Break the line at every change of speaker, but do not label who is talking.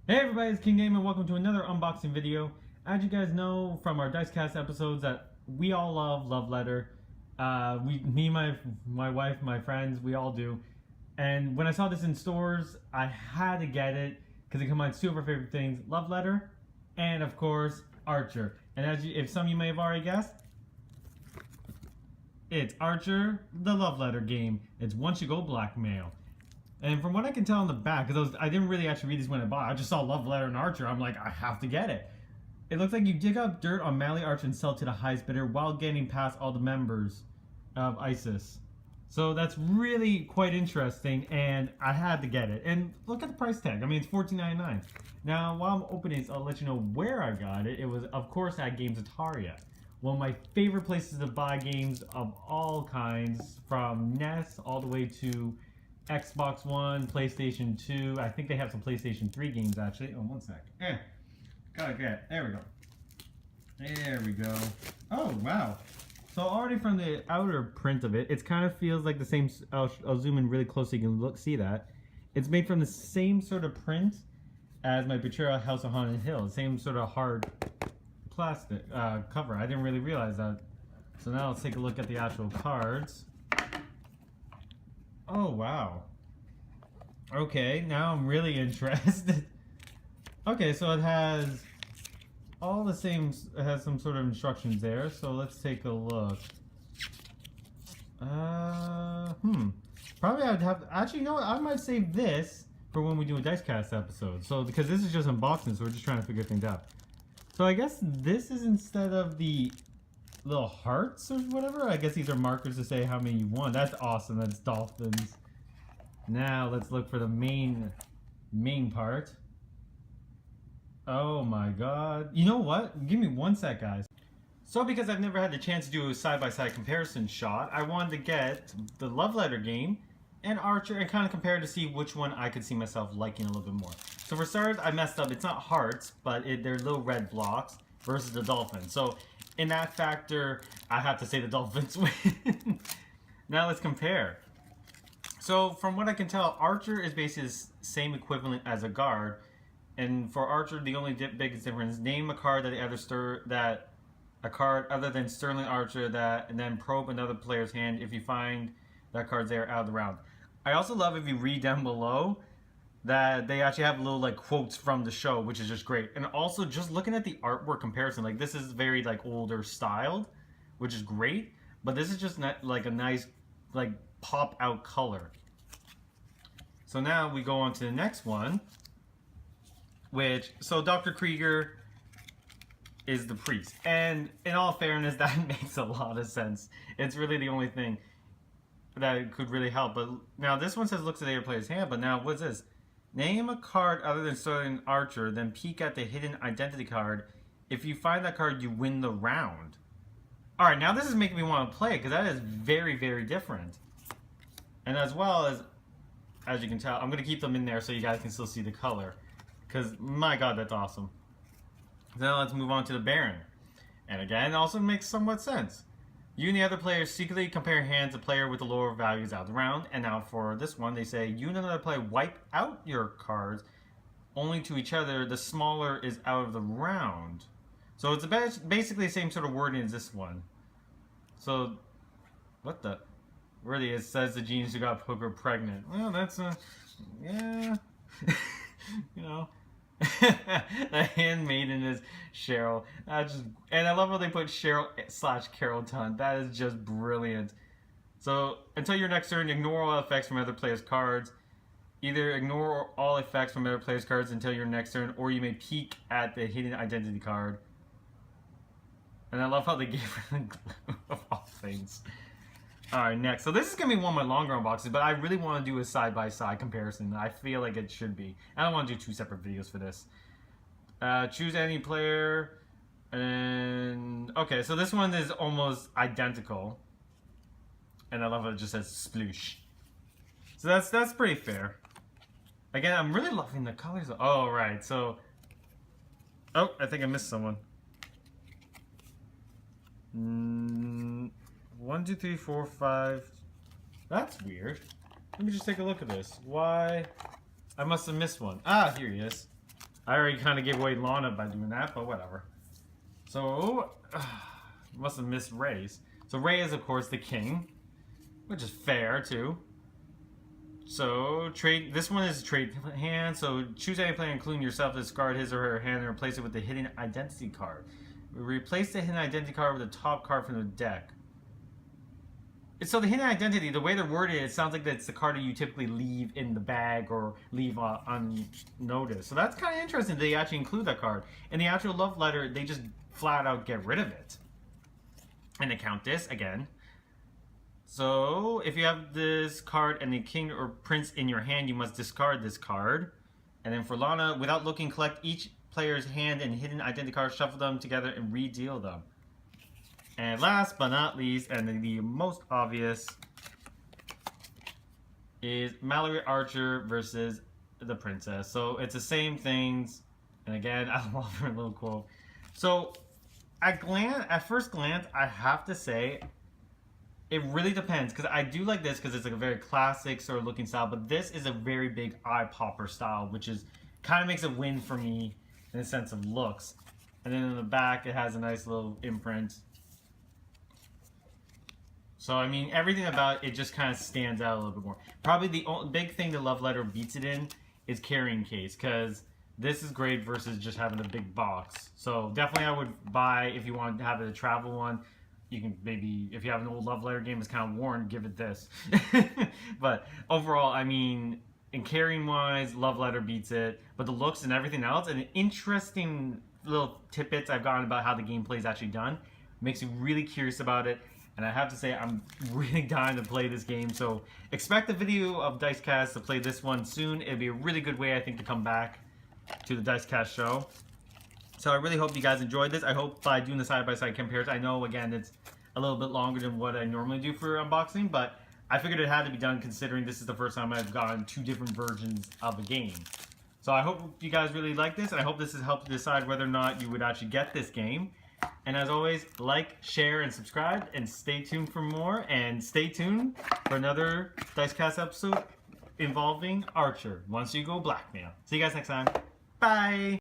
Hey everybody, it's King Game and welcome to another unboxing video. As you guys know from our Dicecast episodes that we all love Letter. Me, my wife, my friends, we all do. And when I saw this in stores, I had to get it because it combines two of our favorite things, Love Letter and of course Archer. And if some of you may have already guessed, it's Archer, the Love Letter game. It's Once You Go Blackmail. And from what I can tell on the back, because I didn't really actually read these when I bought it, I just saw Love Letter and Archer. I'm like, I have to get it. It looks like you dig up dirt on Mally Archer and sell it to the highest bidder while getting past all the members of ISIS. So that's really quite interesting, and I had to get it. And look at the price tag. I mean, it's $14.99. Now, while I'm opening this, I'll let you know where I got it. It was, of course, at Games Ataria. One of my favorite places to buy games of all kinds, from NES all the way to Xbox One, PlayStation 2. I think they have some PlayStation 3 games actually. Oh, one sec. Gotta get. There we go. There we go. Oh, wow. So already from the outer print of it, it kind of feels like the same. I'll zoom in really close so you can see that. It's made from the same sort of print as my Betrayal House of Haunted Hill. Same sort of hard plastic cover. I didn't really realize that. So now let's take a look at the actual cards. Oh, wow. Okay, now I'm really interested. Okay, so it has all the same, it has some sort of instructions there, so let's take a look. Probably I'd have, actually, you know what, I might save this for when we do a Dicecast episode. So, because this is just unboxing, so we're just trying to figure things out. So I guess this is instead of the little hearts or whatever. I guess these are markers to say how many you won. That's awesome. That's dolphins. Now let's look for the main part. Oh my god. You know what? Give me one sec, guys. So because I've never had the chance to do a side-by-side comparison shot, I wanted to get the Love Letter game and Archer and kind of compare to see which one I could see myself liking a little bit more. So for starters, I messed up. It's not hearts, but they're little red blocks versus the dolphin. So in that factor, I have to say the Dolphins win. Now let's compare. So from what I can tell, Archer is basically the same equivalent as a guard. And for Archer, the only biggest difference, name a card a card other than Sterling Archer and then probe another player's hand if you find that card's there out of the round. I also love if you read down below that they actually have little like quotes from the show, which is just great. And also just looking at the artwork comparison, like this is very like older styled, which is great, but this is just not like a nice like pop out color. So now we go on to the next one, so Dr. Krieger is the priest, and in all fairness, that makes a lot of sense. It's really the only thing that could really help. But now this one says looks at the other player's hand, but now what's this? Name a card other than Sterling Archer, then peek at the hidden identity card. If you find that card, you win the round. Alright, now this is making me want to play it, because that is very, very different. And as well as you can tell, I'm going to keep them in there so you guys can still see the color. Because, my god, that's awesome. Now let's move on to the Baron. And again, it also makes somewhat sense. You and the other players secretly compare hands of player with the lower values out of the round. And now for this one, they say you and another player wipe out your cards only to each other. The smaller is out of the round. So it's basically the same sort of wording as this one. So, what the? Really, it says the genius who got Hooker pregnant. Well, that's yeah. You know. The handmaiden is Cheryl. And I love how they put Cheryl/Carol Tunt. That is just brilliant. So until your next turn, ignore all effects from other players' cards. Either ignore all effects from other players' cards until your next turn, or you may peek at the hidden identity card. And I love how they gave her the glue of all things. Alright, next. So this is going to be one of my longer unboxings, but I really want to do a side-by-side comparison. I feel like it should be. I don't want to do two separate videos for this. Choose any player. And okay, so this one is almost identical. And I love how it just says sploosh. So that's pretty fair. Again, I'm really loving the colors. Oh, right. So, oh, I think I missed someone. 1, 2, 3, 4, 5. That's weird. Let me just take a look at this. Why? I must have missed one. Ah, here he is. I already kind of gave away Lana by doing that, but whatever. So, must have missed Ray's. So Ray is, of course, the king, which is fair, too. So, trade. This one is trade hand. So, choose any player, including yourself, to discard his or her hand and replace it with the hidden identity card. Replace the hidden identity card with the top card from the deck. So the hidden identity, the way they're worded, it sounds like that's the card that you typically leave in the bag or leave unnoticed. So that's kind of interesting. They actually include that card. In the actual love letter, they just flat out get rid of it. And they count this again. So if you have this card and the king or prince in your hand, you must discard this card. And then for Lana, without looking, collect each player's hand and hidden identity cards, shuffle them together, and redeal them. And last but not least, and the most obvious, is Mallory Archer versus the princess. So it's the same things. And again, I love her little quote. So at first glance, I have to say, it really depends. Because I do like this because it's like a very classic sort of looking style. But this is a very big eye popper style, which is kind of makes a win for me in the sense of looks. And then in the back, it has a nice little imprint. So, I mean, everything about it just kind of stands out a little bit more. Probably the big thing the love letter beats it in is carrying case, because this is great versus just having a big box. So, definitely I would buy, if you want to have a travel one, you can maybe, if you have an old love letter game that's kind of worn, give it this. But overall, I mean, in carrying wise, love letter beats it. But the looks and everything else, and the interesting little tidbits I've gotten about how the gameplay is actually done, makes me really curious about it. And I have to say, I'm really dying to play this game. So expect a video of DiceCast to play this one soon. It'll be a really good way, I think, to come back to the DiceCast show. So I really hope you guys enjoyed this. I hope by doing the side-by-side comparison, I know, again, it's a little bit longer than what I normally do for unboxing, but I figured it had to be done considering this is the first time I've gotten two different versions of a game. So I hope you guys really like this, and I hope this has helped you decide whether or not you would actually get this game. And as always, like, share, and subscribe, and stay tuned for more, and stay tuned for another DiceCast episode involving Archer, once you go blackmail. See you guys next time. Bye!